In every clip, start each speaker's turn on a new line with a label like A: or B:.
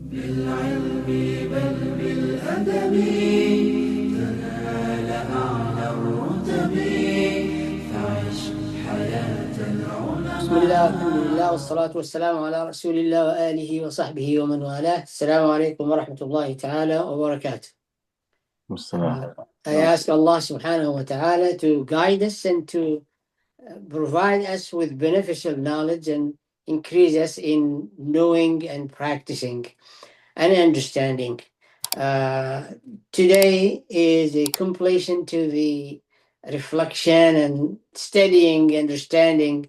A: بالعلم بل بالأدب تنال أعلى الرتب فعش حياة العلماء.
B: بسم الله والحمد لله والصلاة والسلام على رسول الله وآله وصحبه ومن والاه. السلام عليكم ورحمة الله تعالى وبركاته. I ask Allah subhanahu wa ta'ala to guide us and to provide us with beneficial knowledge and increase us in knowing and practicing and understanding. Today is a completion to the reflection and studying, understanding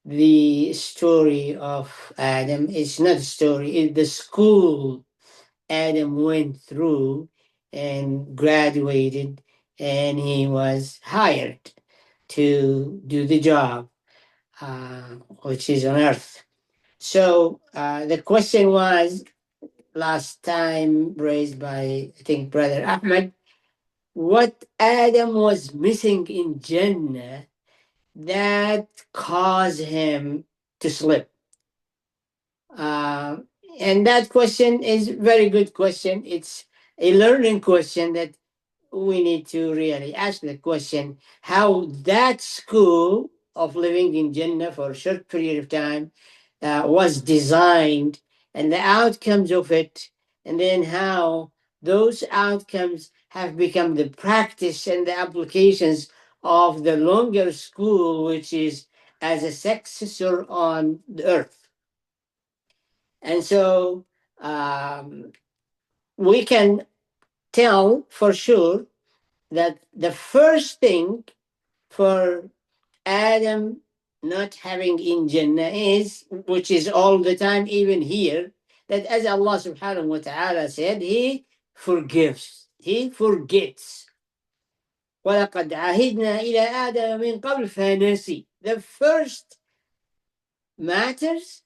B: the story of Adam. It's not a story, it's the school Adam went through and graduated, and he was hired to do the job, which is on earth. So the question was last time raised by, I think, Brother Ahmed, what Adam was missing in Jannah that caused him to slip. And that question is a very good question. It's a learning question that we need to really ask the question how that school of living in Jannah for a short period of time was designed and the outcomes of it, and then how those outcomes have become the practice and the applications of the longer school, which is as a successor on the earth. And so we can tell for sure that the first thing for Adam not having in Jannah is, which is all the time, even here, that as Allah subhanahu wa ta'ala said, He forgives, He forgets. وَلَقَدْ عَهِدْنَا إِلَىٰ آدَمَ مِنْ قَبْلِ فَنَسِي. The first matters,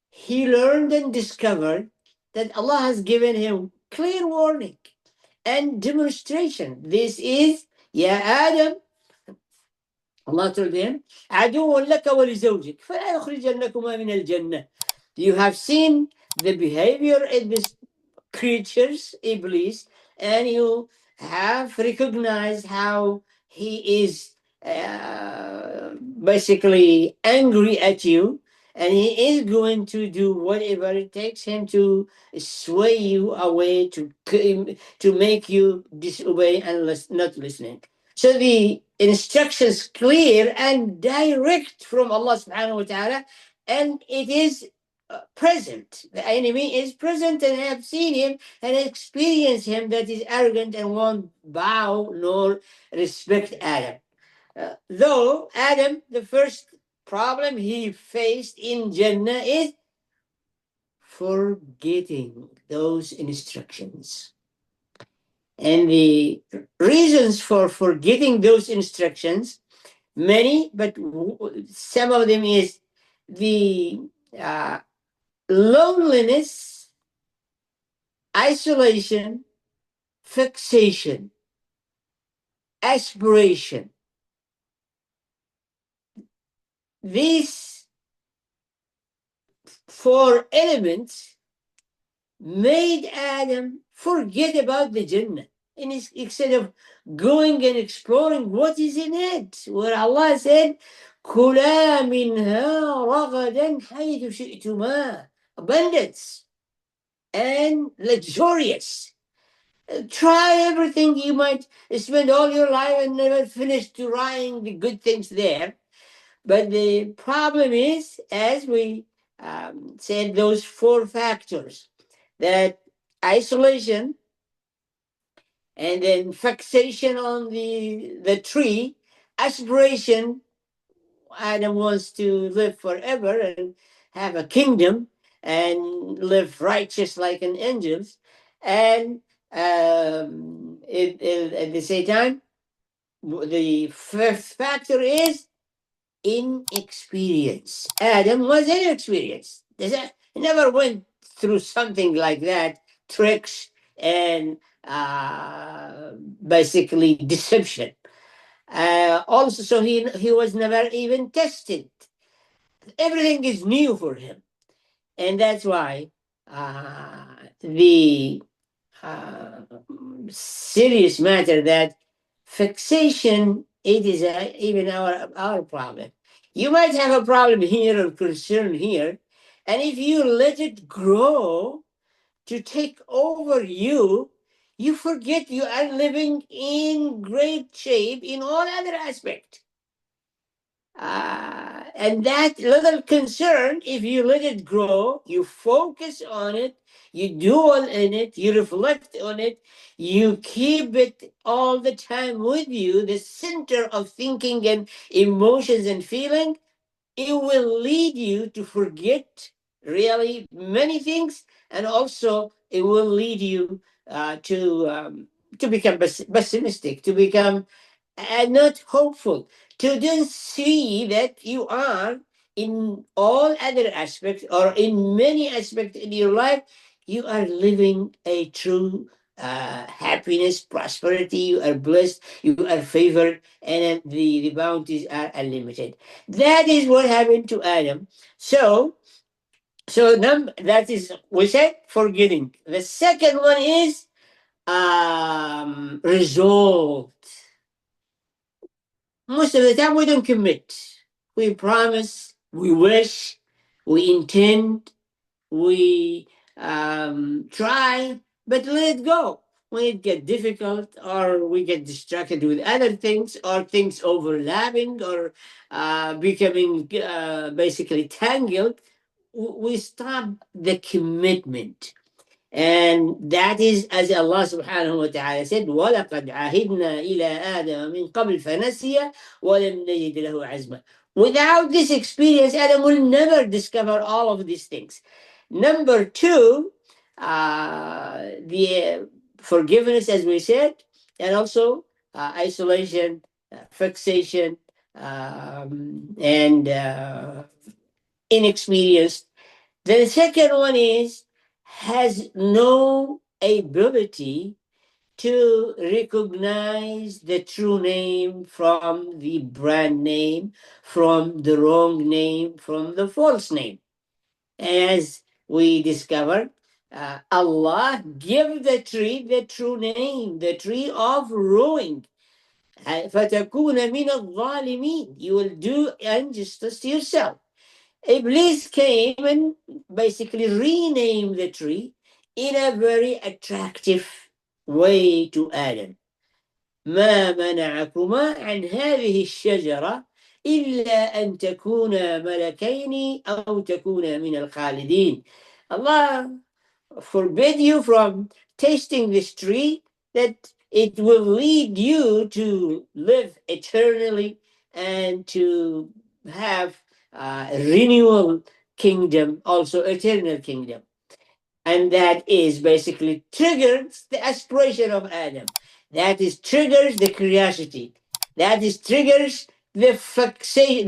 B: he learned and discovered that Allah has given him clear warning and demonstration. This is, Ya Adam, Allah told him, عَدُوٌ لَكَ وَلِزَوْجِكَ فَلَا يُخْرِجَنَّكُمَا مِنَ الْجَنَّةِ. You have seen the behavior of these creatures, Iblis, and you have recognized how he is basically angry at you, and he is going to do whatever it takes him to sway you away, to make you disobey and not listening. So the instructions clear and direct from Allah subhanahu wa ta'ala, and it is present. The enemy is present, and I have seen him and experienced him that is arrogant and won't bow nor respect Adam. Though Adam, the first problem he faced in Jannah is forgetting those instructions. And the reasons for forgetting those instructions, many, but some of them is the loneliness, isolation, fixation, aspiration. These four elements made Adam forget about the Jannah. And instead of going and exploring what is in it, where Allah said, كُلَا مِنْهَا رَغَدًا حَيْثُ شِئْتُمَا, abundance and luxurious. Try everything. You might spend all your life and never finish trying the good things there. But the problem is, as we said, those four factors, that isolation, and then fixation on the tree, aspiration, Adam wants to live forever and have a kingdom and live righteous like an angel. And at the same time, the fifth factor is inexperience. Adam was inexperienced. He never went through something like that, tricks and basically deception. Also, so he was never even tested. Everything is new for him. And that's why the serious matter that fixation, it is even our problem. You might have a problem here or concern here, and if you let it grow to take over you, you forget you are living in great shape in all other aspects. And that little concern, if you let it grow, you focus on it, you dwell in it, you reflect on it, you keep it all the time with you, the center of thinking and emotions and feeling, it will lead you to forget really many things, and also it will lead you to become pessimistic, to become not hopeful, to then see that you are in all other aspects or in many aspects in your life, you are living a true happiness, prosperity, you are blessed, you are favored, and the bounties are unlimited. That is what happened to Adam. That is, we said, forgetting. The second one is resolve. Most of the time, we don't commit. We promise, we wish, we intend, we try, but let it go. When it gets difficult, or we get distracted with other things, or things overlapping, or becoming basically tangled, we stop the commitment. And that is as Allah subhanahu wa ta'ala said, وَلَقَدْ عَهِدْنَا إِلَىٰ آدَمَ مِنْ قَبْلِ فَنَسِيَ وَلَمْ نَجِدْ لَهُ عَزْمًا. Without this experience, Adam will never discover all of these things. Number two, the forgiveness, as we said, and also isolation, fixation, and inexperience. The second one is has no ability to recognize the true name from the brand name, from the wrong name, from the false name. As we discovered, Allah gave the tree the true name, the tree of ruin. فَتَكُونَ مِنَ الظَّالِمِينَ. You will do injustice to yourself. Iblis came and basically renamed the tree in a very attractive way to Adam. ما منعكما عن هذه الشجرة إلا أن تكونا ملكين أو تكونا من الخالدين. Allah forbid you from tasting this tree, that it will lead you to live eternally and to have renewal kingdom, also eternal kingdom. And that is basically triggers the aspiration of Adam. That is triggers the curiosity. That is triggers the fixation.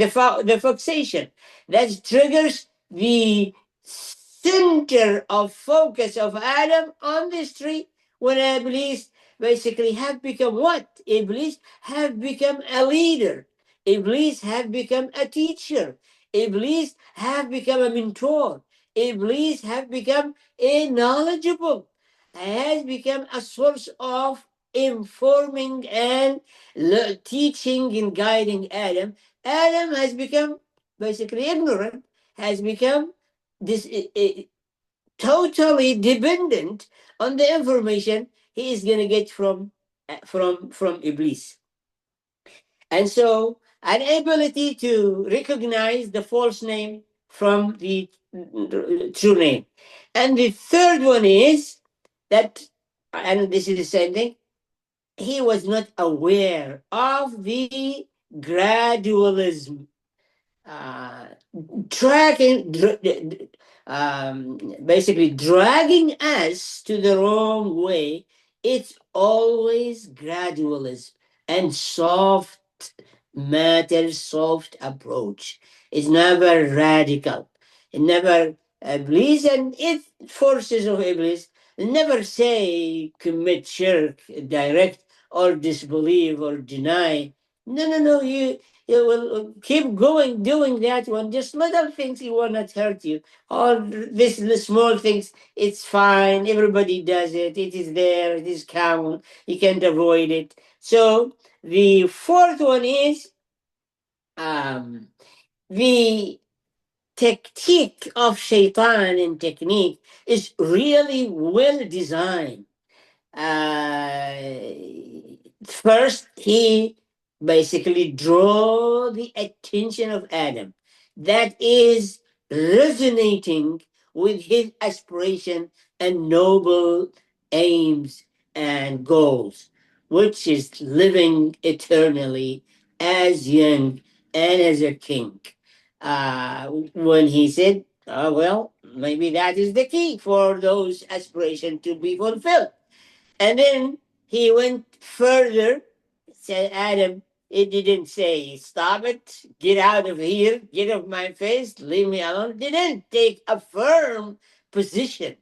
B: That triggers the center of focus of Adam on this tree. When Iblis basically have become what? Iblis have become a leader. Iblis have become a teacher. Iblis have become a mentor. Iblis have become a knowledgeable, has become a source of informing and teaching and guiding Adam. Adam has become basically ignorant, has become this totally dependent on the information he is going to get from Iblis. And so an ability to recognize the false name from the true name. And the third one is that, and this is the same thing, he was not aware of the gradualism, basically dragging us to the wrong way. It's always gradualism and soft matter, soft approach. It's never radical. It never Iblis and its forces of Iblis never say commit shirk direct or disbelieve or deny. No. You will keep going doing that one. Just little things, it will not hurt you. All this the small things, it's fine. Everybody does it. It is there. It is common. You can't avoid it. So the fourth one is um, the tactic of Shayṭān and technique is really well designed. uh, First, he basically draw the attention of Adam. That is resonating with his aspiration and noble aims and goals, which is living eternally as young and as a king. When he said, oh, well, maybe that is the key for those aspirations to be fulfilled. And then he went further, said, Adam, it didn't say, stop it, get out of here, get off my face, leave me alone. Didn't take a firm position.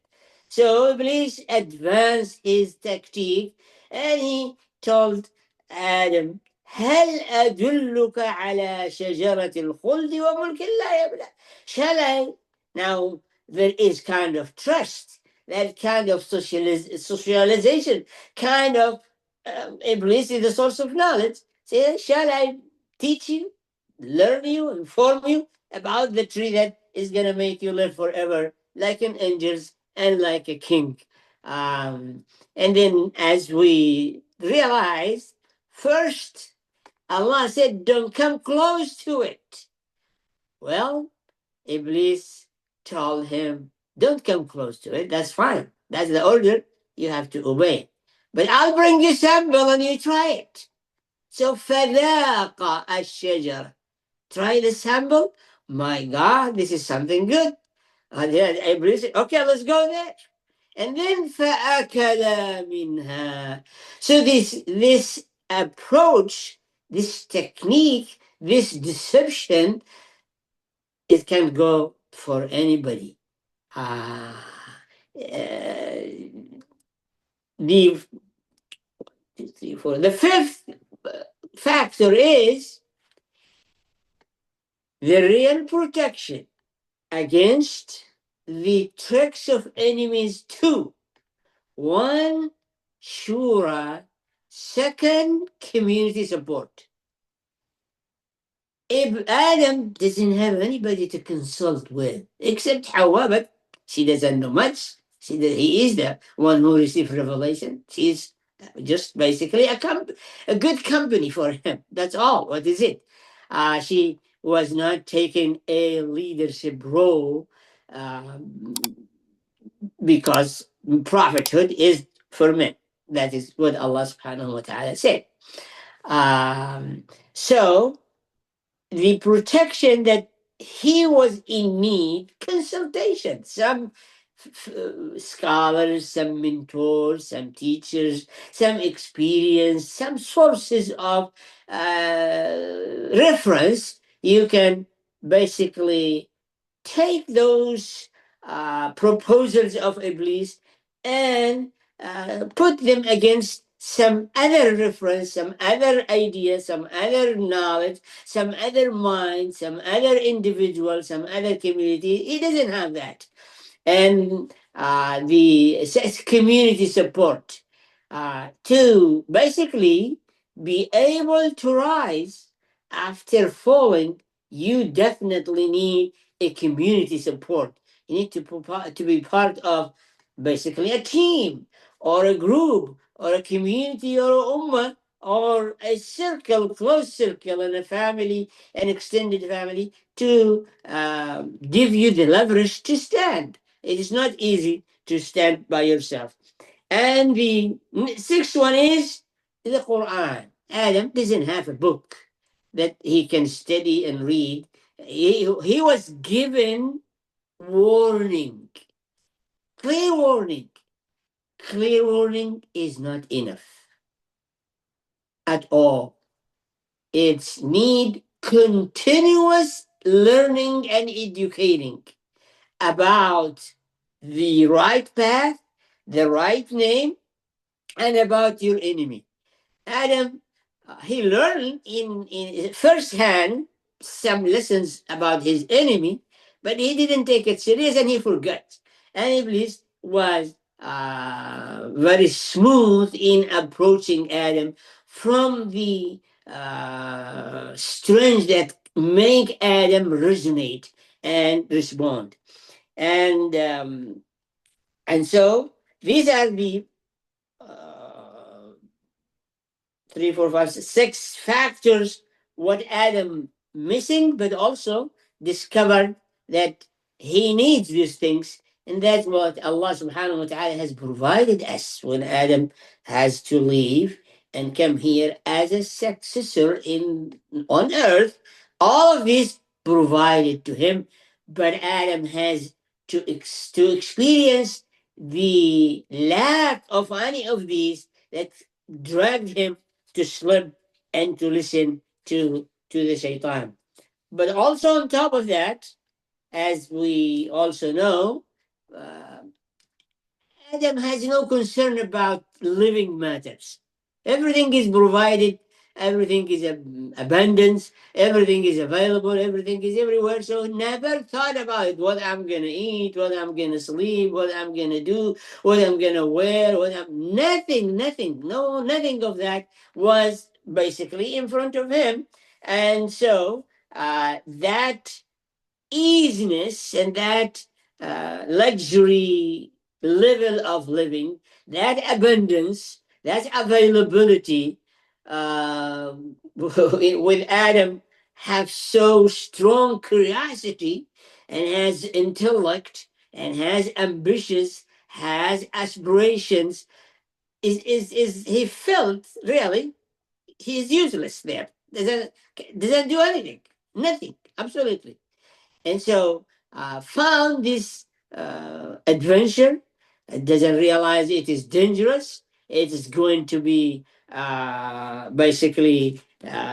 B: So Iblis advanced his tactic and he told Adam, هل أدلك على شجرة الخلد وملك لا يبلى. Shall I? Now there is kind of trust, that kind of socialization, kind of Iblis is the source of knowledge. Say, shall I teach you, learn you, inform you about the tree that is going to make you live forever, like an angel and like a king? And then, as we realize, first, Allah said, don't come close to it. Well, Iblis told him, don't come close to it. That's fine. That's the order. You have to obey. But I'll bring you sample and you try it. So فذاق الشجر. Try the sample. My God, this is something good. And then Iblis said, okay, let's go there. And then فأكل منها. So this approach, this technique, this deception, it can go for anybody. Uh, the the fifth factor is the real protection against the tricks of enemies too. One, shura. Second, community support. If Adam doesn't have anybody to consult with except Ḥawwāª, but she doesn't know much. He is the one who received revelation. She's just basically a good company for him. That's all. What is it? She was not taking a leadership role because prophethood is for men. That is what Allah subhanahu wa ta'ala said. So the protection that he was in need, consultation. Some scholars, some mentors, some teachers, some experience, some sources of reference. You can basically take those proposals of Iblis and put them against some other reference, some other idea, some other knowledge, some other mind, some other individual, some other community. He doesn't have that. And the community support to basically be able to rise after falling. You definitely need a community support. You need to be part of basically a team or a group or a community or a ummah or a circle, close circle, and a family, an extended family to give you the leverage to stand. It is not easy to stand by yourself. And the sixth one is the Quran. Adam doesn't have a book that he can study and read. He was given warning, clear warning. Clear warning is not enough at all. It's need continuous learning and educating about the right path, the right name, and about your enemy. Adam he learned in first hand some lessons about his enemy, but he didn't take it serious and he forgot. And Iblis was very smooth in approaching Adam from the strange that make Adam resonate and respond. And so these are the uh, 3, 4, 5, 6 factors what Adam missing, but also discovered that he needs these things. And that's what Allah subhanahu wa ta'ala has provided us when Adam has to leave and come here as a successor in on earth. All of this provided to him, but Adam has to experience the lack of any of these that dragged him to slip and to listen to the Shayṭān. But also on top of that, as we also know, uh, Adam has no concern about living matters. Everything is provided, everything is abundance, everything is available, everything is everywhere. So never thought about what I'm gonna eat, what I'm gonna sleep, what I'm gonna do, what I'm gonna wear, nothing, no, nothing of that was basically in front of him. And so that easiness and that luxury level of living, that abundance, that availability, uh, with Adam have so strong curiosity and has intellect and has ambitions, has aspirations, is he felt really he's useless there. Doesn't do anything, nothing, absolutely. And so found this adventure, doesn't realize it is dangerous. It is going to be basically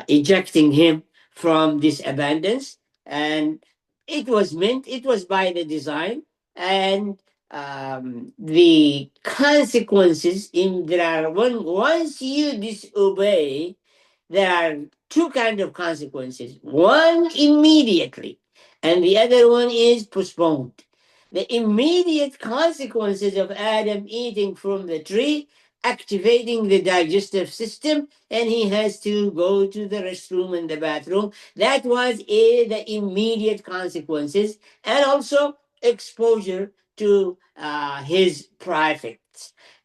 B: ejecting him from this abundance. And it was by the design. And the consequences in there are once you disobey, there are two kind of consequences. One immediately, and the other one is postponed. The immediate consequences of Adam eating from the tree, activating the digestive system, and he has to go to the restroom and the bathroom. That was the immediate consequences, and also exposure to his private.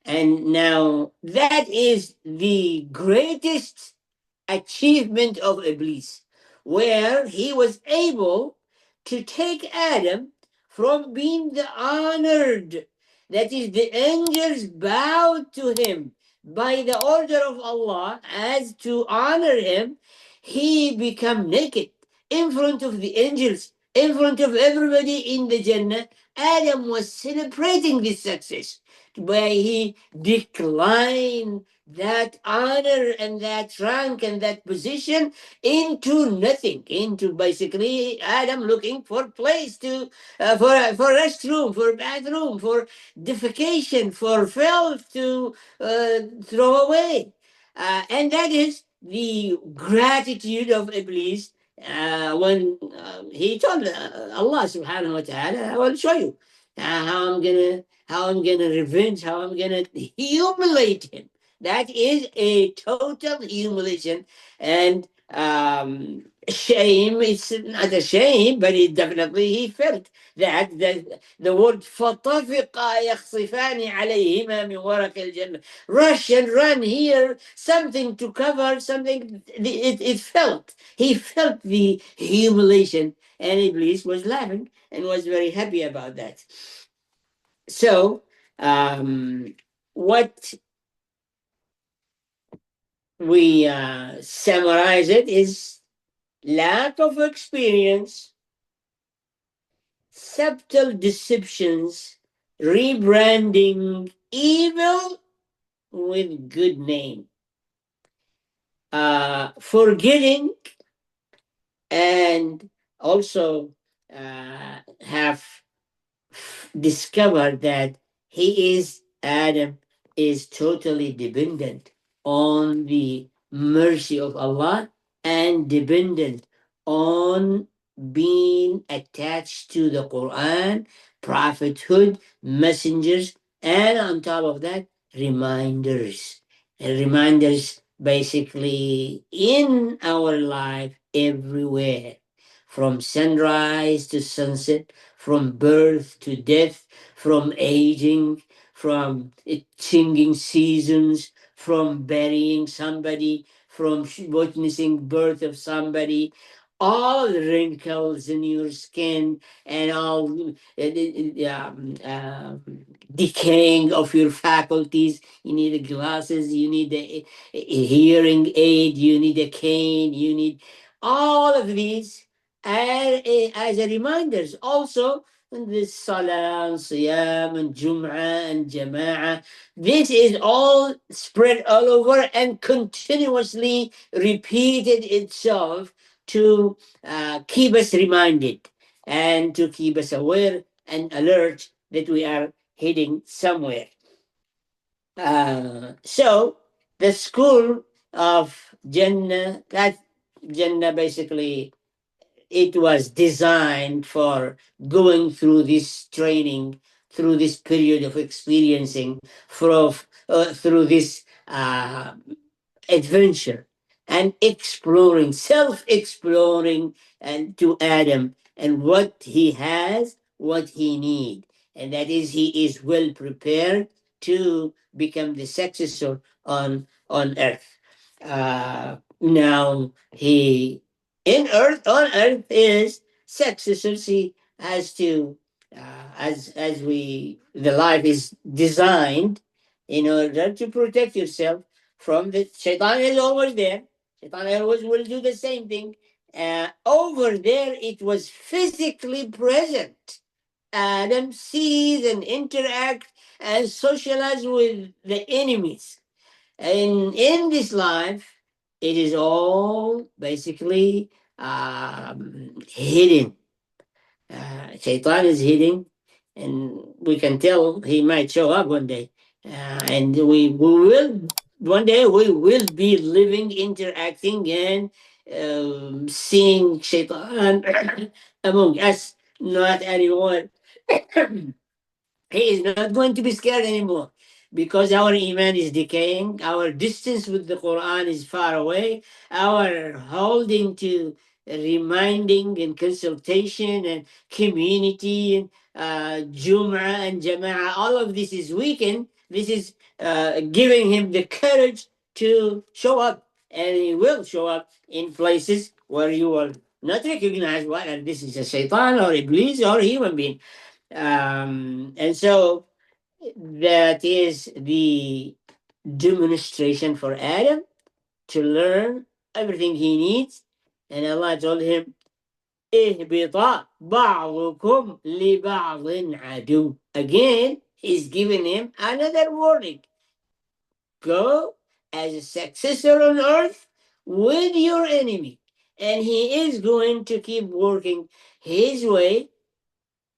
B: And now that is the greatest achievement of Iblis, where he was able to take Adam from being the honored, that is, the angels bowed to him by the order of Allah as to honor him. He became naked in front of the angels, in front of everybody in the Jannah. Adam was celebrating this success by he declined that honor and that rank and that position into nothing, into basically Adam looking for place to for restroom, for bathroom, for defecation, for filth to throw away. And that is the gratitude of Iblis when he told Allah subhanahu wa ta'ala, I will show you how I'm gonna revenge, how I'm gonna humiliate him. That is a total humiliation and shame. It's not a shame, but it definitely he felt that the word فَطَفِقَا يَخْصِفَانِ عَلَيْهِمَا مِنْ وَرَقِ الْجَنَّةِ. Rush and run here, something to cover, something. It felt. He felt the humiliation, and Iblis was laughing and was very happy about that. So, what we summarize it is lack of experience, subtle deceptions, rebranding evil with good name, forgetting, and also have discovered that Adam is totally dependent on the mercy of Allah and dependent on being attached to the Quran, prophethood, messengers, and on top of that, reminders. And reminders basically in our life everywhere, from sunrise to sunset, from birth to death, from aging, from changing seasons, from burying somebody, from witnessing birth of somebody, all the wrinkles in your skin and all decaying of your faculties. You need the glasses, you need the hearing aid, you need a cane, you need all of these as a reminders. Also, the Salah and Siyam and Jum'ah and Jama'ah, this is all spread all over and continuously repeated itself to keep us reminded and to keep us aware and alert that we are heading somewhere. So the school of Jannah, that Jannah basically, it was designed for going through this training, through this period of experiencing, through this adventure and exploring, self-exploring, and to Adam and what he has, what he need, and that is he is well prepared to become the successor on earth. Now he in earth on earth is successor. He has to as we the life is designed in order to protect yourself from the Shaytan is always there. Shaytan always will do the same thing. Over there, it was physically present. Adam sees and interact and socialize with the enemies. And in this life, it is all basically hidden. Shaitan is hidden, and we can tell he might show up one day. And we will, one day, we will be living, interacting, and seeing Shaitan among us, not anyone. He is not going to be scared anymore because our iman is decaying, our distance with the Quran is far away, our holding to reminding and consultation and community and Jum'ah and Jama'ah, all of this is weakened. This is giving him the courage to show up, and he will show up in places where you will not recognize what this is a shaitan or iblis or human being. And so that is the demonstration for Adam to learn everything he needs. And Allah told him, اهبطا بعضكم لبعض عدو. Again, he's giving him another warning. Go as a successor on earth with your enemy. And he is going to keep working his way.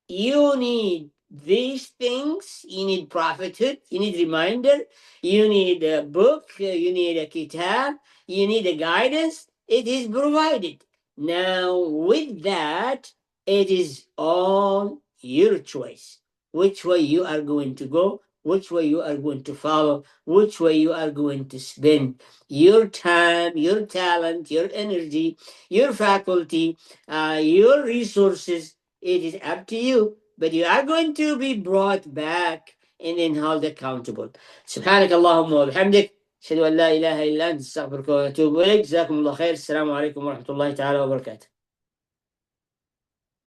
B: You need these things. You need prophethood. You need reminder. You need a book. You need a kitab. You need a guidance. It is provided. Now, with that, it is all your choice. Which way you are going to go, which way you are going to follow, which way you are going to spend your time, your talent, your energy, your faculty, your resources. It is up to you, but you are going to be brought back and then held accountable. سبحانك اللهم وبحمدك أشهد أن لا إله إلا أنت أستغفرك وأتوب إليك. جزاكم الله خير. السلام عليكم ورحمة الله تعالى وبركاته.